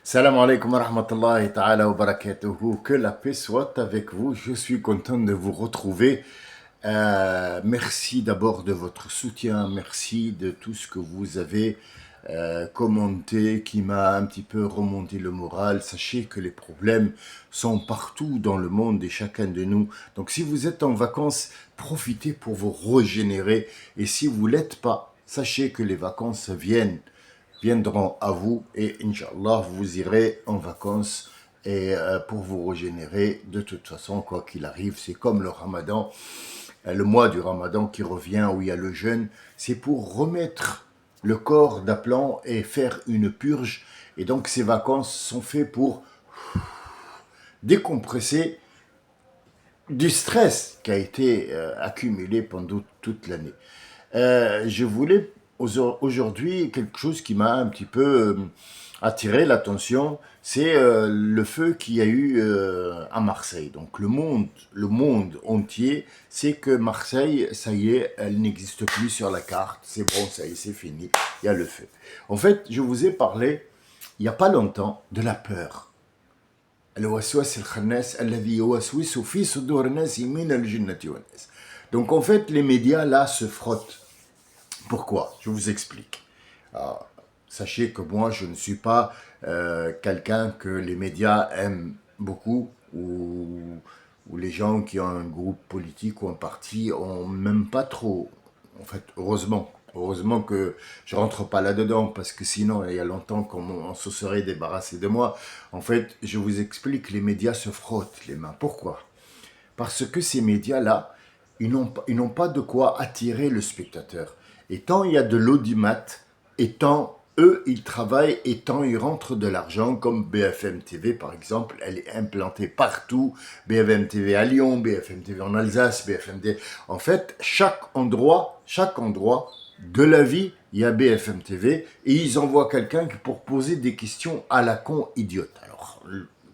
Salam alaikum wa rahmatullahi ta'ala wa barakatuhu. Que la paix soit avec vous. Je suis content de vous retrouver. Merci d'abord de votre soutien. Merci de tout ce que vous avez commenté qui m'a un petit peu remonté le moral. Sachez que les problèmes sont partout dans le monde et chacun de nous. Donc si vous êtes en vacances, profitez pour vous régénérer. Et si vous ne l'êtes pas, sachez que les vacances viendront à vous et Inch'Allah vous irez en vacances et pour vous régénérer. De toute façon, quoi qu'il arrive, c'est comme le Ramadan, le mois du Ramadan qui revient où il y a le jeûne, c'est pour remettre le corps d'aplomb et faire une purge. Et donc ces vacances sont faites pour décompresser du stress qui a été accumulé pendant toute l'année. Je voulais aujourd'hui quelque chose qui m'a un petit peu attiré l'attention, c'est le feu qu'il y a eu à Marseille. Donc le monde entier sait que Marseille, ça y est, elle n'existe plus sur la carte. C'est bon, ça y est, c'est fini. Il y a le feu. En fait, je vous ai parlé il n'y a pas longtemps de la peur. Donc en fait, les médias là se frottent. Pourquoi? Je vous explique. Alors, sachez que moi, je ne suis pas quelqu'un que les médias aiment beaucoup ou les gens qui ont un groupe politique ou un parti ont même pas trop. En fait, heureusement. Heureusement que je rentre pas là-dedans parce que sinon, il y a longtemps qu'on se serait débarrassé de moi. En fait, je vous explique, les médias se frottent les mains. Pourquoi? Parce que ces médias-là, ils n'ont pas de quoi attirer le spectateur. Et tant il y a de l'audimat, et tant eux, ils travaillent, et tant ils rentrent de l'argent, comme BFM TV par exemple, elle est implantée partout, BFM TV à Lyon, BFM TV en Alsace, BFM TV... En fait, chaque endroit de la vie, il y a BFM TV, et ils envoient quelqu'un pour poser des questions à la con idiote. Alors,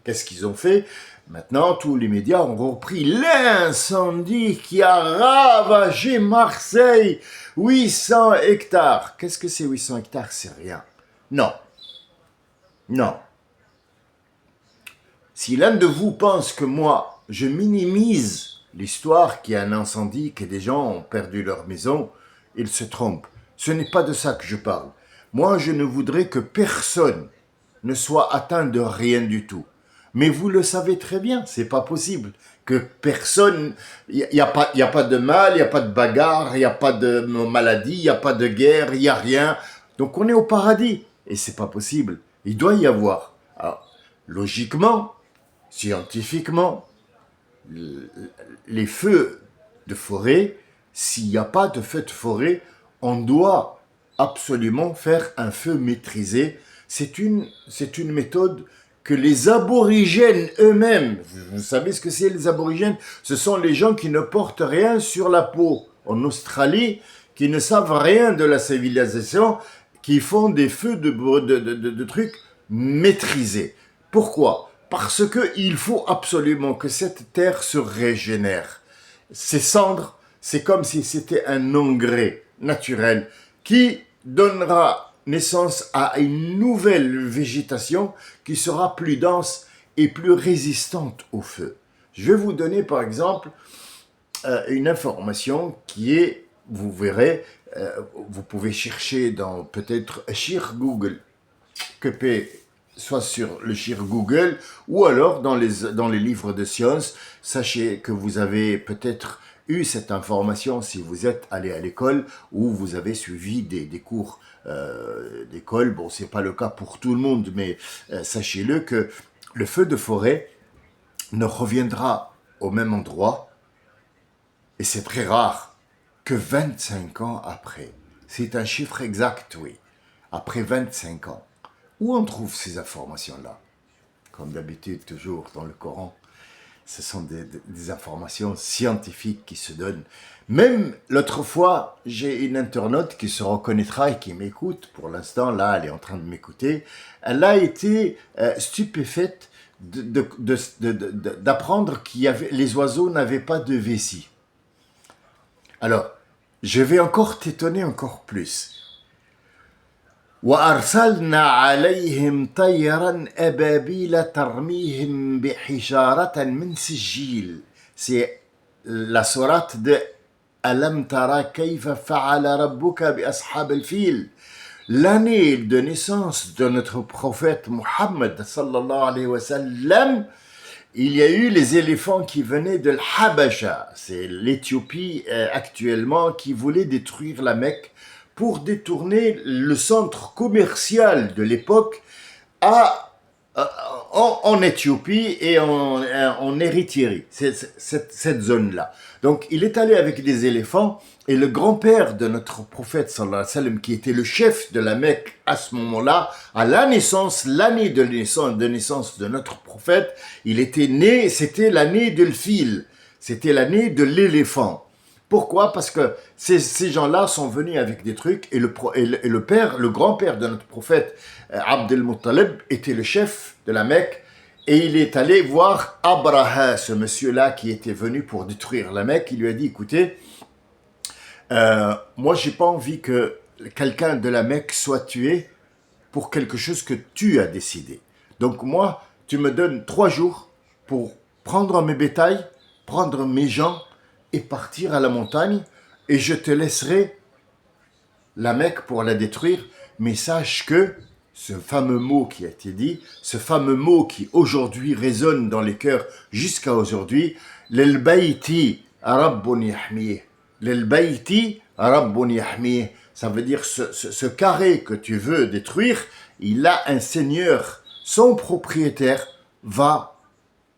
qu'est-ce qu'ils ont fait? Maintenant, tous les médias ont repris l'incendie qui a ravagé Marseille. 800 hectares. Qu'est-ce que c'est 800 hectares? C'est rien. Non, non. Si l'un de vous pense que moi, je minimise l'histoire qu'il y a un incendie, que des gens ont perdu leur maison, il se trompe. Ce n'est pas de ça que je parle. Moi, je ne voudrais que personne ne soit atteint de rien du tout. Mais vous le savez très bien, c'est pas possible que personne, il y a pas de mal, il y a pas de bagarre, il y a pas de maladie, il y a pas de guerre, il y a rien. Donc on est au paradis et c'est pas possible. Il doit y avoir. Alors, logiquement, scientifiquement, les feux de forêt, s'il n'y a pas de feu de forêt, on doit absolument faire un feu maîtrisé. C'est une méthode que les aborigènes eux-mêmes, vous savez ce que c'est les aborigènes? Ce sont les gens qui ne portent rien sur la peau en Australie, qui ne savent rien de la civilisation, qui font des feux de trucs maîtrisés. Pourquoi? Parce qu'il faut absolument que cette terre se régénère. Ces cendres, c'est comme si c'était un engrais naturel qui donnera naissance à une nouvelle végétation qui sera plus dense et plus résistante au feu. Je vais vous donner par exemple une information qui est, vous verrez, vous pouvez chercher dans peut-être Google, que soit sur le Shir Google ou alors dans les livres de sciences. Sachez que vous avez peut-être eu cette information si vous êtes allé à l'école ou vous avez suivi des cours d'école. Bon, c'est pas le cas pour tout le monde, mais sachez-le que le feu de forêt ne reviendra au même endroit, et c'est très rare, que 25 ans après. C'est un chiffre exact, oui. Après 25 ans. Où on trouve ces informations-là? Comme d'habitude, toujours dans le Coran, ce sont des informations scientifiques qui se donnent. Même l'autre fois, j'ai une internaute qui se reconnaîtra et qui m'écoute. Pour l'instant, là, elle est en train de m'écouter. Elle a été stupéfaite d'apprendre les oiseaux n'avaient pas de vessie. Alors, je vais encore t'étonner encore plus. وأرسلنا عليهم طيرا أبابيل ترميهم بحجارة من سجيل. C'est la sourate de Alam Tara Kayfa Fa'ala Rabbuka bi Ashab al-Fil. L'année de naissance de notre prophète Muhammad sallallahu alayhi wa sallam, il y a eu les éléphants qui venaient de l'Habasha, c'est l'Éthiopie actuellement, qui voulaient détruire la Mecque pour détourner le centre commercial de l'époque en Éthiopie et en Érythrée, cette zone-là. Donc il est allé avec des éléphants et le grand-père de notre prophète sallallahu alayhi wa sallam, qui était le chef de la Mecque à ce moment-là, à la naissance, l'année de naissance de notre prophète, il était né, c'était l'année de l'fil, c'était l'année de l'éléphant. Pourquoi? Parce que ces gens-là sont venus avec des trucs et le grand-père de notre prophète, Abd al-Muttalib, était le chef de la Mecque et il est allé voir Abraha, ce monsieur-là qui était venu pour détruire la Mecque. Il lui a dit, écoutez, moi j'ai pas envie que quelqu'un de la Mecque soit tué pour quelque chose que tu as décidé. Donc moi, tu me donnes 3 jours pour prendre mes bétails, prendre mes gens et partir à la montagne, et je te laisserai la Mecque pour la détruire, mais sache que ce fameux mot qui a été dit, ce fameux mot qui aujourd'hui résonne dans les cœurs jusqu'à aujourd'hui, Lel Bayti Rabbun Yahmih. Lel Bayti Rabbun Yahmih. Ça veut dire ce carré que tu veux détruire, il a un seigneur, son propriétaire va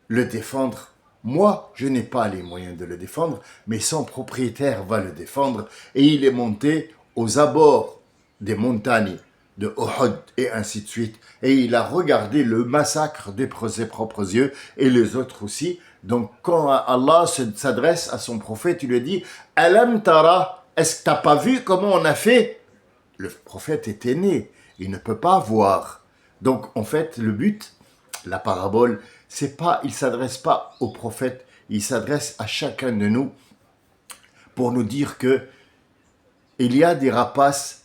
le défendre. Moi, je n'ai pas les moyens de le défendre, mais son propriétaire va le défendre. Et il est monté aux abords des montagnes de Uhud et ainsi de suite. Et il a regardé le massacre de ses propres yeux et les autres aussi. Donc quand Allah s'adresse à son prophète, il lui dit « Alam tara, est-ce que tu n'as pas vu comment on a fait ?» Le prophète était né, il ne peut pas voir. Donc en fait, le but, la parabole, c'est pas, il s'adresse pas au prophète, il s'adresse à chacun de nous pour nous dire que il y a des rapaces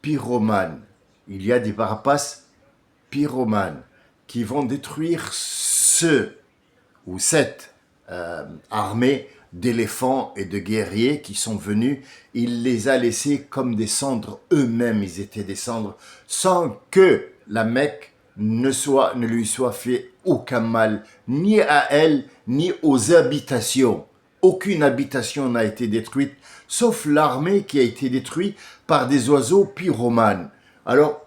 pyromanes, il y a des rapaces pyromanes qui vont détruire ceux ou cette armée d'éléphants et de guerriers qui sont venus. Il les a laissés comme des cendres, eux-mêmes ils étaient des cendres, sans que la Mecque ne lui soit fait aucun mal, ni à elle, ni aux habitations. Aucune habitation n'a été détruite, sauf l'armée qui a été détruite par des oiseaux pyromanes. Alors,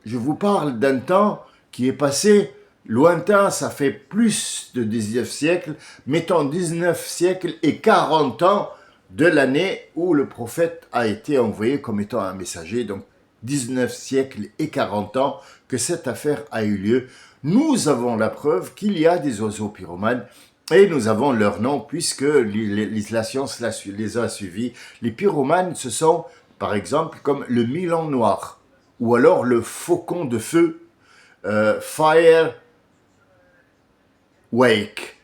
je vous parle d'un temps qui est passé lointain, ça fait plus de 19 siècles, mettons 19 siècles et 40 ans de l'année où le prophète a été envoyé comme étant un messager, donc 19 siècles et 40 ans que cette affaire a eu lieu. Nous avons la preuve qu'il y a des oiseaux pyromanes et nous avons leur nom puisque la science les a suivis. Les pyromanes, ce sont par exemple comme le milan noir ou alors le faucon de feu, Fire Wake,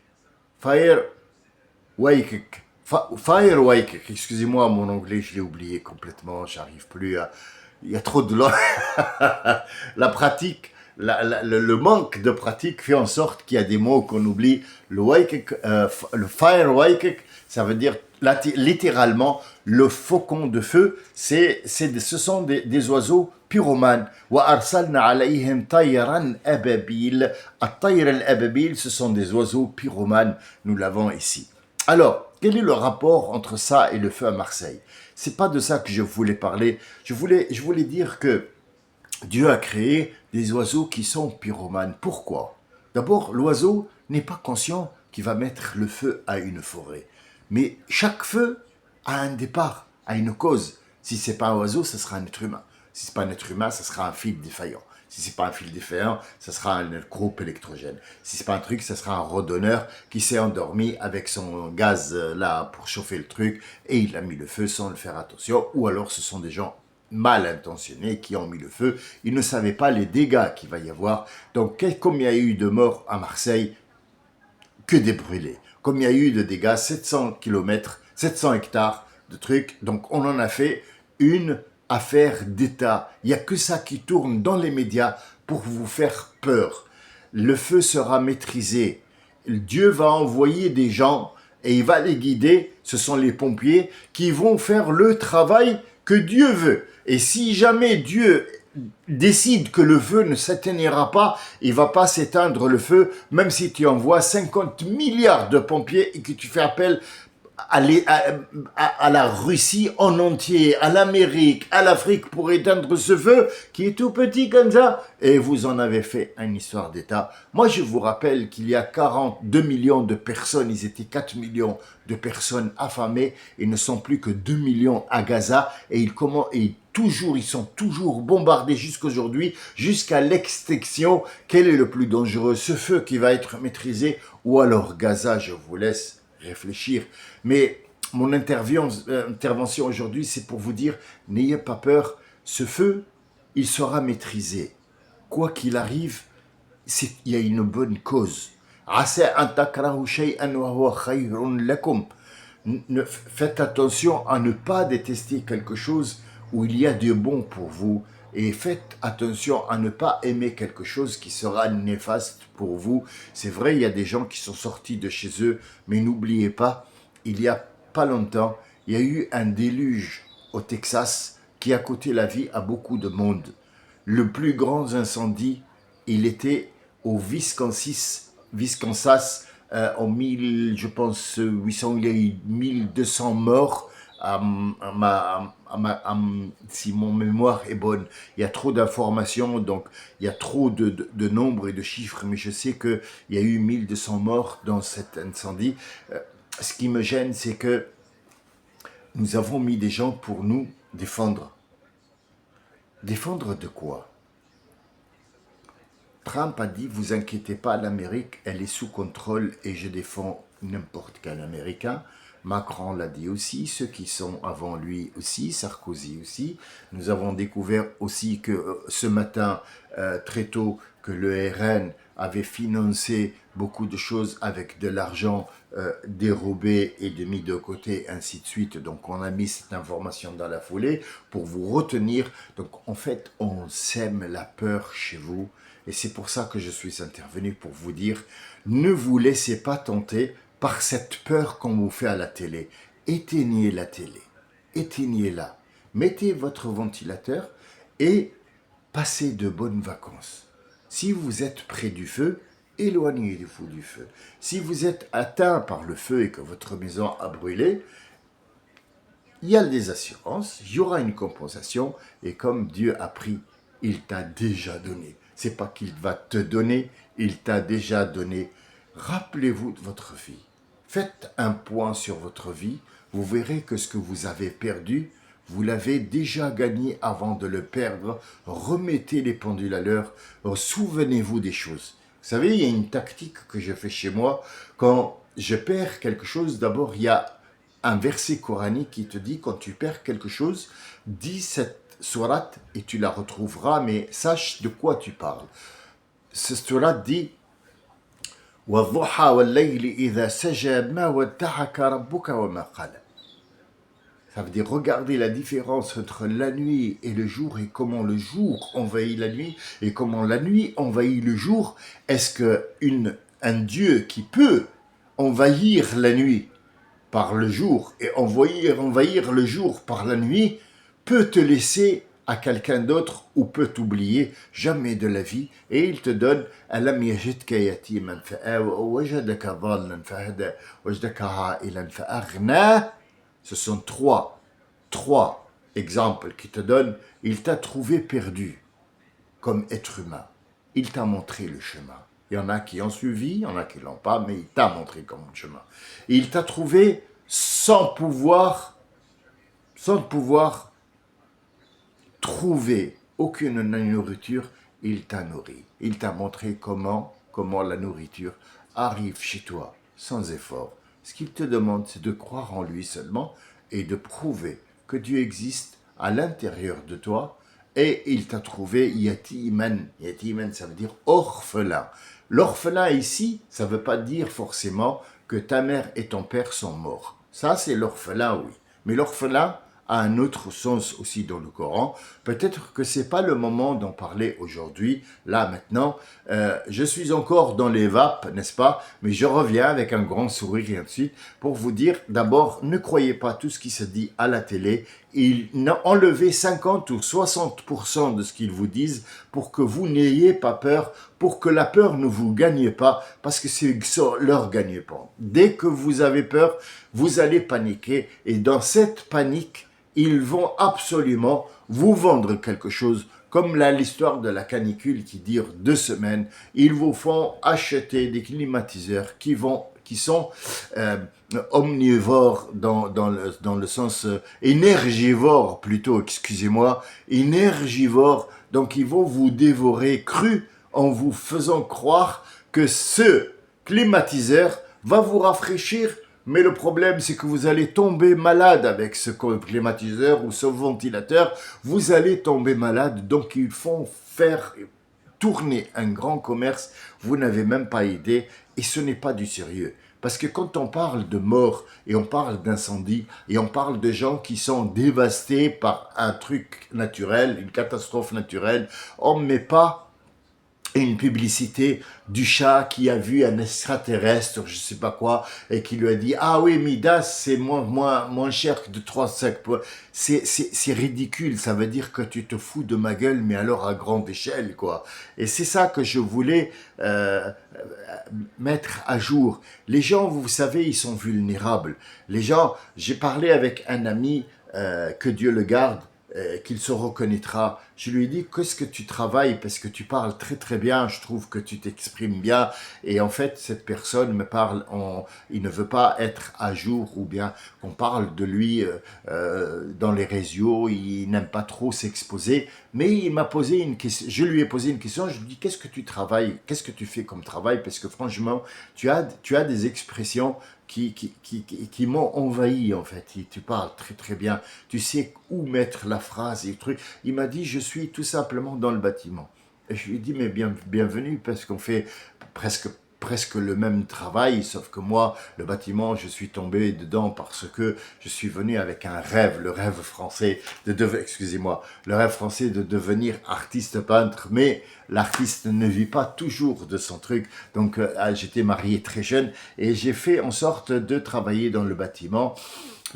excusez-moi, mon anglais, je l'ai oublié complètement, j'arrive plus à... Il y a trop de... La pratique, le manque de pratique fait en sorte qu'il y a des mots qu'on oublie. Le fire wake, ça veut dire littéralement le faucon de feu. Ce sont des oiseaux pyromanes. وَأَرْسَلْنَا عَلَيْهِمْ طَيْرًا أَبَابِيلَ. الطَّيْرَ الْأَبَابِيل, ce sont des oiseaux pyromanes. Nous l'avons ici. Alors, quel est le rapport entre ça et le feu à Marseille? C'est pas de ça que je voulais parler. Je voulais dire que Dieu a créé des oiseaux qui sont pyromanes. Pourquoi? D'abord, l'oiseau n'est pas conscient qu'il va mettre le feu à une forêt. Mais chaque feu a un départ, a une cause. Si c'est pas un oiseau, ce sera un être humain. Si c'est pas un être humain, ce sera un fil défaillant. Si c'est pas un fil défaillant, ce sera un groupe électrogène. Si c'est pas un truc, ce sera un randonneur qui s'est endormi avec son gaz là pour chauffer le truc et il a mis le feu sans le faire attention. Ou alors ce sont des gens mal intentionnés qui ont mis le feu. Ils ne savaient pas les dégâts qu'il va y avoir. Donc comme il y a eu de morts à Marseille, que des brûlés. Comme il y a eu de dégâts, 700 km, 700 hectares de trucs. Donc on en a fait une affaire d'État. Il n'y a que ça qui tourne dans les médias pour vous faire peur. Le feu sera maîtrisé. Dieu va envoyer des gens et il va les guider. Ce sont les pompiers qui vont faire le travail que Dieu veut. Et si jamais Dieu décide que le feu ne s'éteignera pas, il va pas s'éteindre le feu, même si tu envoies 50 milliards de pompiers et que tu fais appel à la Russie en entier, à l'Amérique, à l'Afrique pour éteindre ce feu qui est tout petit comme ça. Et vous en avez fait une histoire d'État. Moi, je vous rappelle qu'il y a 42 millions de personnes, ils étaient 4 millions de personnes affamées, ils ne sont plus que 2 millions à Gaza et ils sont toujours bombardés jusqu'aujourd'hui, jusqu'à l'extinction. Quel est le plus dangereux? Ce feu qui va être maîtrisé ou alors Gaza? Je vous laisse réfléchir. Mais mon intervention aujourd'hui, c'est pour vous dire, n'ayez pas peur, ce feu, il sera maîtrisé. Quoi qu'il arrive, il y a une bonne cause. Faites attention à ne pas détester quelque chose où il y a du bon pour vous. Et faites attention à ne pas aimer quelque chose qui sera néfaste pour vous. C'est vrai, il y a des gens qui sont sortis de chez eux, mais n'oubliez pas, il y a pas longtemps, il y a eu un déluge au Texas qui a coûté la vie à beaucoup de monde. Le plus grand incendie, il était au Wisconsin, en 1000, je pense, 800, il y a eu 1200 morts. Si mon mémoire est bonne, il y a trop d'informations, donc il y a trop de nombres et de chiffres, mais je sais qu'il y a eu 1200 morts dans cet incendie. Ce qui me gêne, c'est que nous avons mis des gens pour nous défendre. Défendre de quoi? Trump a dit, vous inquiétez pas, l'Amérique, elle est sous contrôle et je défends n'importe quel Américain. Macron l'a dit aussi, ceux qui sont avant lui aussi, Sarkozy aussi. Nous avons découvert aussi que ce matin, très tôt, que le RN avait financé beaucoup de choses avec de l'argent dérobé et de mis de côté, ainsi de suite. Donc on a mis cette information dans la foulée pour vous retenir. Donc en fait, on sème la peur chez vous. Et c'est pour ça que je suis intervenu pour vous dire, ne vous laissez pas tenter par cette peur qu'on vous fait à la télé. Éteignez la télé, éteignez-la, mettez votre ventilateur et passez de bonnes vacances. Si vous êtes près du feu, éloignez-vous du feu. Si vous êtes atteint par le feu et que votre maison a brûlé, il y a des assurances, il y aura une compensation et comme Dieu a pris, il t'a déjà donné. C'est pas qu'il va te donner, il t'a déjà donné. Rappelez-vous de votre vie. Faites un point sur votre vie, vous verrez que ce que vous avez perdu, vous l'avez déjà gagné avant de le perdre. Remettez les pendules à l'heure, souvenez-vous des choses. Vous savez, il y a une tactique que je fais chez moi. Quand je perds quelque chose, d'abord, il y a un verset coranique qui te dit, quand tu perds quelque chose, dis cette sourate et tu la retrouveras, mais sache de quoi tu parles. Cette sourate dit وَالضُّحَى وَاللَّيْلِ إِذَا سَجَى مَا وَدَّعَكَ رَبُّكَ وَمَا قَلَى. Ça veut dire regarder la différence entre la nuit et le jour et comment le jour envahit la nuit et comment la nuit envahit le jour. Est-ce que un Dieu qui peut envahir la nuit par le jour et envahir le jour par la nuit peut te laisser à quelqu'un d'autre ou peut t'oublier? Jamais de la vie. Et il te donne أَلَمْ يَجِدْكَ يَتِيمًا فَآوَى وَوَجَدَكَ ضَالًّا فَهَدَى وَوَجَدَكَ عَائِلًا فَأَغْنَى. Ce sont trois exemples qui te donnent. Il t'a trouvé perdu comme être humain. Il t'a montré le chemin. Il y en a qui ont suivi, il y en a qui ne l'ont pas, mais il t'a montré comme le chemin. Et il t'a trouvé sans pouvoir trouver aucune nourriture, il t'a nourri. Il t'a montré comment la nourriture arrive chez toi sans effort. Ce qu'il te demande, c'est de croire en lui seulement et de prouver que Dieu existe à l'intérieur de toi. Et il t'a trouvé yatiman. Yatiman, ça veut dire orphelin. L'orphelin ici, ça ne veut pas dire forcément que ta mère et ton père sont morts. Ça, c'est l'orphelin, oui. Mais l'orphelin a un autre sens aussi dans le Coran. Peut-être que c'est pas le moment d'en parler aujourd'hui, là, maintenant. Je suis encore dans les vapes, n'est-ce pas? Mais je reviens avec un grand sourire et ainsi de suite pour vous dire, d'abord, ne croyez pas tout ce qui se dit à la télé. Enlevez 50 ou 60% de ce qu'ils vous disent pour que vous n'ayez pas peur, pour que la peur ne vous gagne pas, parce que c'est leur gagne-pain. Dès que vous avez peur, vous allez paniquer, et dans cette panique, ils vont absolument vous vendre quelque chose, comme là l'histoire de la canicule qui dure 2 semaines. Ils vous font acheter des climatiseurs qui sont omnivores dans le sens énergivore plutôt, excusez-moi, énergivore. Donc ils vont vous dévorer cru en vous faisant croire que ce climatiseur va vous rafraîchir. Mais le problème, c'est que vous allez tomber malade avec ce climatiseur ou ce ventilateur. Vous allez tomber malade. Donc, ils font faire tourner un grand commerce. Vous n'avez même pas idée. Et ce n'est pas du sérieux. Parce que quand on parle de mort et on parle d'incendie et on parle de gens qui sont dévastés par un truc naturel, une catastrophe naturelle, on ne met pas une publicité du chat qui a vu un extraterrestre, je sais pas quoi, et qui lui a dit « Ah oui, Midas, c'est moins cher que de 3,5 points. » C'est ridicule, ça veut dire que tu te fous de ma gueule, mais alors à grande échelle, quoi. Et c'est ça que je voulais mettre à jour. Les gens, vous savez, ils sont vulnérables. Les gens, j'ai parlé avec un ami, que Dieu le garde, qu'il se reconnaîtra. Je lui ai dit, qu'est-ce que tu travailles? Parce que tu parles très très bien, je trouve que tu t'exprimes bien. Et en fait, cette personne me parle, il ne veut pas être à jour ou bien qu'on parle de lui dans les réseaux, il n'aime pas trop s'exposer. Mais il m'a posé une question, je lui ai posé une question, je lui ai dit, qu'est-ce que tu travailles? Qu'est-ce que tu fais comme travail? Parce que franchement, tu as des expressions qui m'ont envahi en fait. Tu parles très très bien, tu sais où mettre la phrase et le truc. Il m'a dit, je suis tout simplement dans le bâtiment. Et je lui ai dit, mais bienvenue, parce qu'on fait presque le même travail, sauf que moi, le bâtiment, je suis tombé dedans parce que je suis venu avec un rêve, le rêve français le rêve français de devenir artiste peintre, mais l'artiste ne vit pas toujours de son truc. Donc, j'étais marié très jeune et j'ai fait en sorte de travailler dans le bâtiment.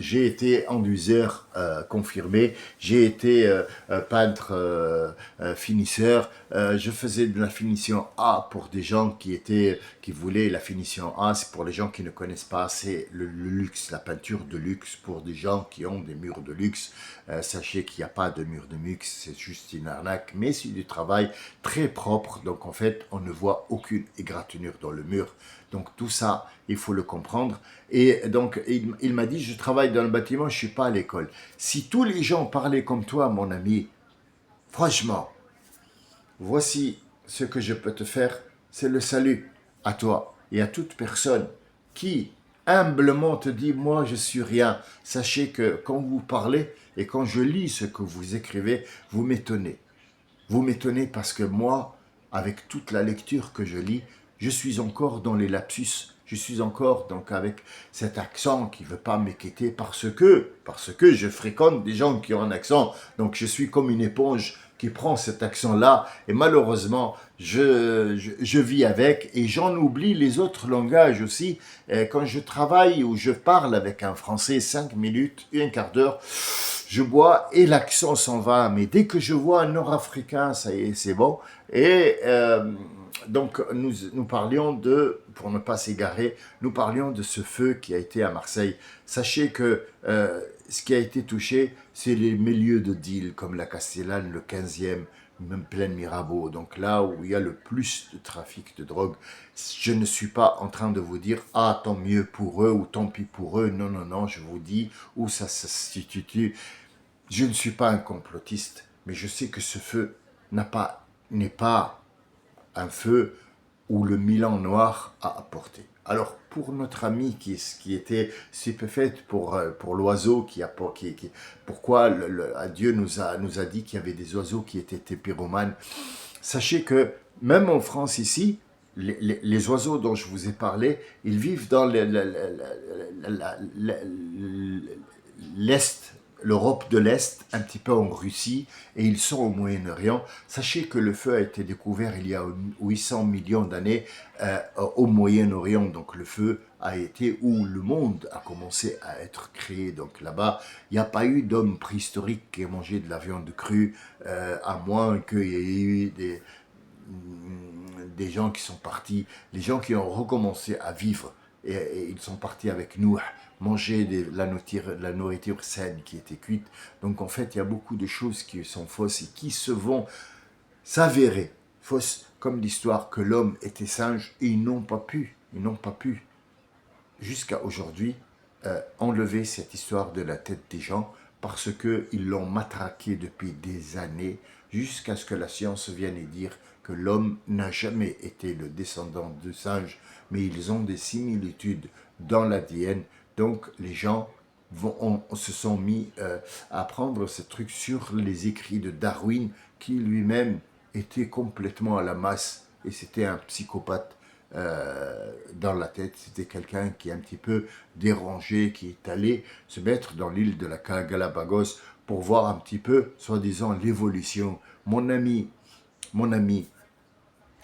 J'ai été enduiseur confirmé, j'ai été peintre finisseur, je faisais de la finition A pour des gens qui voulaient la finition A. C'est pour les gens qui ne connaissent pas, c'est le luxe, la peinture de luxe pour des gens qui ont des murs de luxe. Sachez qu'il n'y a pas de mur de luxe, c'est juste une arnaque, mais c'est du travail très propre. Donc en fait, on ne voit aucune égratignure dans le mur. Donc tout ça, il faut le comprendre. Et donc, il m'a dit, je travaille dans le bâtiment, je ne suis pas à l'école. Si tous les gens parlaient comme toi, mon ami, franchement, voici ce que je peux te faire, c'est le salut à toi et à toute personne qui humblement te dit, moi je suis rien. Sachez que quand vous parlez et quand je lis ce que vous écrivez, vous m'étonnez. Vous m'étonnez parce que moi, avec toute la lecture que je lis, je suis encore dans les lapsus. Je suis encore donc avec cet accent qui ne veut pas m'équiter parce que je fréquente des gens qui ont un accent. Donc je suis comme une éponge qui prend cet accent-là et malheureusement, je vis avec et j'en oublie les autres langages aussi. Et quand je travaille ou je parle avec un Français 5 minutes, un quart d'heure, je bois et l'accent s'en va. Mais dès que je vois un Nord-Africain, ça y est, c'est bon. Et donc, nous parlions de, pour ne pas s'égarer, nous parlions de ce feu qui a été à Marseille. Sachez que ce qui a été touché, c'est les milieux de deal, comme la Castellane, le 15e, même pleine Mirabeau. Donc là où il y a le plus de trafic de drogue, je ne suis pas en train de vous dire « Ah, tant mieux pour eux » ou « Tant pis pour eux ». Non, non, non, je vous dis où ça se situe. Je ne suis pas un complotiste, mais je sais que ce feu n'est pas un feu où le Milan noir a apporté. Alors, pour notre ami qui était stupéfait pour l'oiseau pourquoi Dieu nous a dit qu'il y avait des oiseaux qui étaient pyromanes, sachez que même en France ici, les oiseaux dont je vous ai parlé, ils vivent dans l'est l'Europe de l'Est, un petit peu en Russie, et ils sont au Moyen-Orient. Sachez que le feu a été découvert il y a 800 millions d'années au Moyen-Orient. Donc le feu a été où le monde a commencé à être créé. Donc là-bas, il n'y a pas eu d'homme préhistorique qui ait mangé de la viande crue, à moins qu'il y ait eu des gens qui sont partis, les gens qui ont recommencé à vivre, et ils sont partis avec nous manger la nourriture saine qui était cuite. Donc en fait, il y a beaucoup de choses qui sont fausses et qui se vont s'avérer fausses, comme l'histoire que l'homme était singe, et ils n'ont pas pu, jusqu'à aujourd'hui, enlever cette histoire de la tête des gens, parce qu'ils l'ont matraqué depuis des années, jusqu'à ce que la science vienne et dire que l'homme n'a jamais été le descendant de singes, mais ils ont des similitudes dans l'ADN. Donc les gens se sont mis à prendre ce truc sur les écrits de Darwin, qui lui-même était complètement à la masse, et c'était un psychopathe dans la tête. C'était quelqu'un qui est un petit peu dérangé, qui est allé se mettre dans l'île de la Galapagos pour voir un petit peu, soi-disant, l'évolution. Mon ami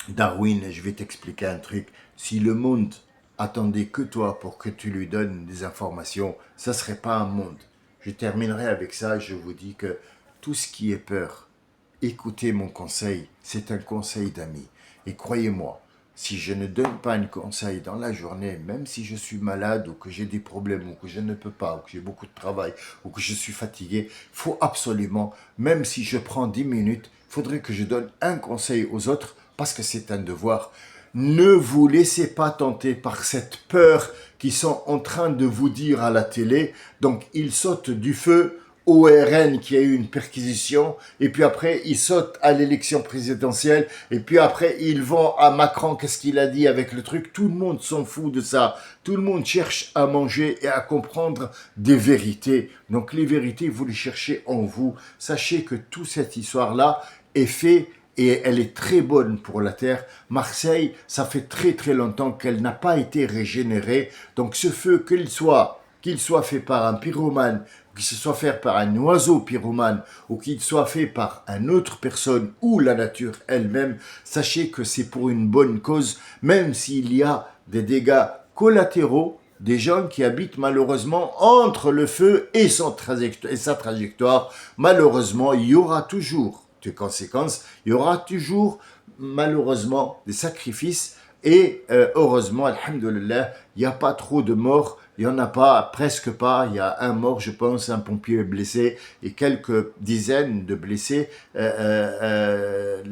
Darwin, je vais t'expliquer un truc. Si le monde attendait que toi pour que tu lui donnes des informations, ça ne serait pas un monde. Je terminerai avec ça. Je vous dis que tout ce qui est peur, écoutez mon conseil. C'est un conseil d'ami. Et croyez-moi, si je ne donne pas un conseil dans la journée, même si je suis malade ou que j'ai des problèmes ou que je ne peux pas ou que j'ai beaucoup de travail ou que je suis fatigué, il faut absolument, même si je prends 10 minutes, il faudrait que je donne un conseil aux autres parce que c'est un devoir. Ne vous laissez pas tenter par cette peur qu'ils sont en train de vous dire à la télé. Donc, ils sautent du feu au RN qui a eu une perquisition, et puis après ils sautent à l'élection présidentielle, et puis après ils vont à Macron, qu'est-ce qu'il a dit avec le truc. Tout le monde s'en fout de ça, tout le monde cherche à manger et à comprendre des vérités. Donc les vérités, vous les cherchez en vous. Sachez que toute cette histoire-là est faite et elle est très bonne pour la terre. Marseille, ça fait très très longtemps qu'elle n'a pas été régénérée, donc ce feu, qu'il soit fait par un pyromane, qu'il soit fait par un oiseau pyromane, ou qu'il soit fait par une autre personne ou la nature elle-même, sachez que c'est pour une bonne cause, même s'il y a des dégâts collatéraux, des gens qui habitent malheureusement entre le feu et sa trajectoire. Malheureusement, il y aura toujours des conséquences, il y aura toujours malheureusement des sacrifices, et heureusement, alhamdoulilah, il n'y a pas trop de morts. Il n'y en a pas, presque pas. Il y a un mort, je pense, un pompier blessé et quelques dizaines de blessés. Le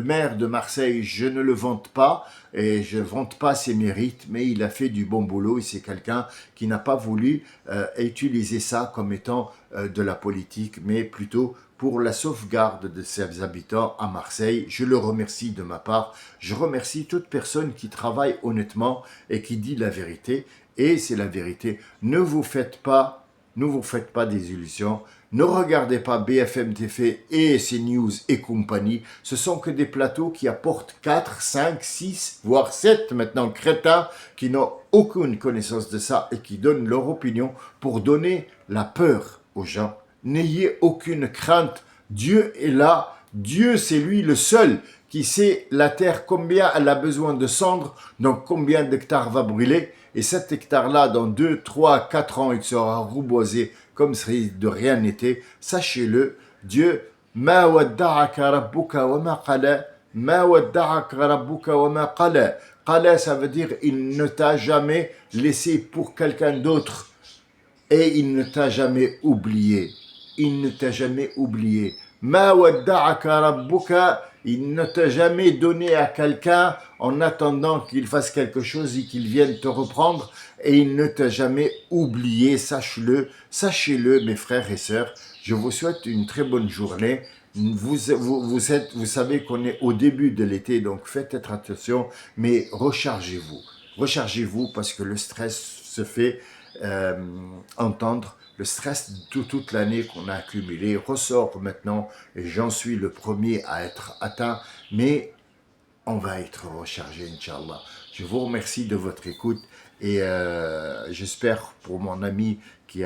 maire de Marseille, je ne le vante pas et je ne vante pas ses mérites, mais il a fait du bon boulot et c'est quelqu'un qui n'a pas voulu utiliser ça comme étant de la politique, mais plutôt pour la sauvegarde de ses habitants à Marseille. Je le remercie de ma part. Je remercie toute personne qui travaille honnêtement et qui dit la vérité. Et c'est la vérité. Ne vous faites pas des illusions. Ne regardez pas BFM TV et CNews et compagnie. Ce sont que des plateaux qui apportent 4, 5, 6, voire 7 maintenant crétins qui n'ont aucune connaissance de ça et qui donnent leur opinion pour donner la peur aux gens. N'ayez aucune crainte. Dieu est là. Dieu, c'est lui le seul qui sait la terre combien elle a besoin de cendres, donc combien d'hectares va brûler. Et cet hectare-là, dans 2, 3, 4 ans, il sera reboisé comme si de rien n'était. Sachez-le, Dieu, ma wadda'aka rabbuka wa ma qala, ma wadda'aka rabbuka wa ma qala. Qala, ça veut dire il ne t'a jamais laissé pour quelqu'un d'autre et il ne t'a jamais oublié. Il ne t'a jamais oublié. Ma wadda'aka rabbuka, il ne t'a jamais donné à quelqu'un en attendant qu'il fasse quelque chose et qu'il vienne te reprendre, et il ne t'a jamais oublié, sache-le, sachez-le mes frères et sœurs. Je vous souhaite une très bonne journée. Vous savez qu'on est au début de l'été, donc faites attention, mais rechargez-vous parce que le stress se fait entendre. Le stress de toute l'année qu'on a accumulé ressort maintenant et j'en suis le premier à être atteint. Mais on va être rechargé, Inch'Allah. Je vous remercie de votre écoute et j'espère pour mon ami qui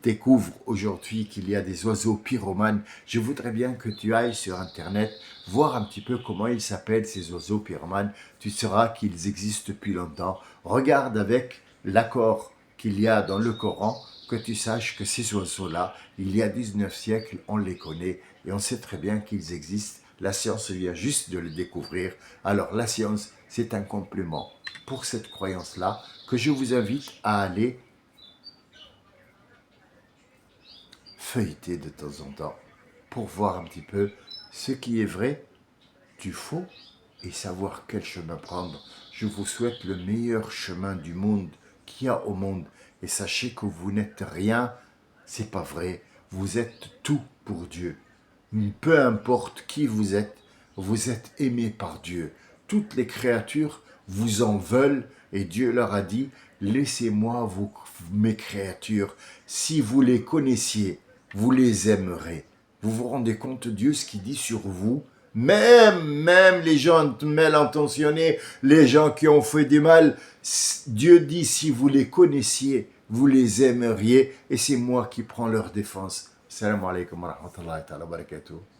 découvre aujourd'hui qu'il y a des oiseaux pyromanes, je voudrais bien que tu ailles sur Internet voir un petit peu comment ils s'appellent ces oiseaux pyromanes. Tu sauras qu'ils existent depuis longtemps. Regarde avec l'accord qu'il y a dans le Coran, que tu saches que ces oiseaux-là, il y a 19 siècles, on les connaît et on sait très bien qu'ils existent. La science vient juste de le découvrir. Alors la science, c'est un complément pour cette croyance-là que je vous invite à aller feuilleter de temps en temps pour voir un petit peu ce qui est vrai du faux et savoir quel chemin prendre. Je vous souhaite le meilleur chemin du monde qu'il y a au monde et sachez que vous n'êtes rien, c'est pas vrai, vous êtes tout pour Dieu. Peu importe qui vous êtes aimé par Dieu. Toutes les créatures vous en veulent et Dieu leur a dit, laissez-moi vous, mes créatures, si vous les connaissiez, vous les aimerez. Vous vous rendez compte, Dieu, ce qu'il dit sur vous? Même les gens mal intentionnés, les gens qui ont fait du mal, Dieu dit, si vous les connaissiez, vous les aimeriez, et c'est moi qui prends leur défense. Salam alaikum wa rahmatullahi wa barakatuh.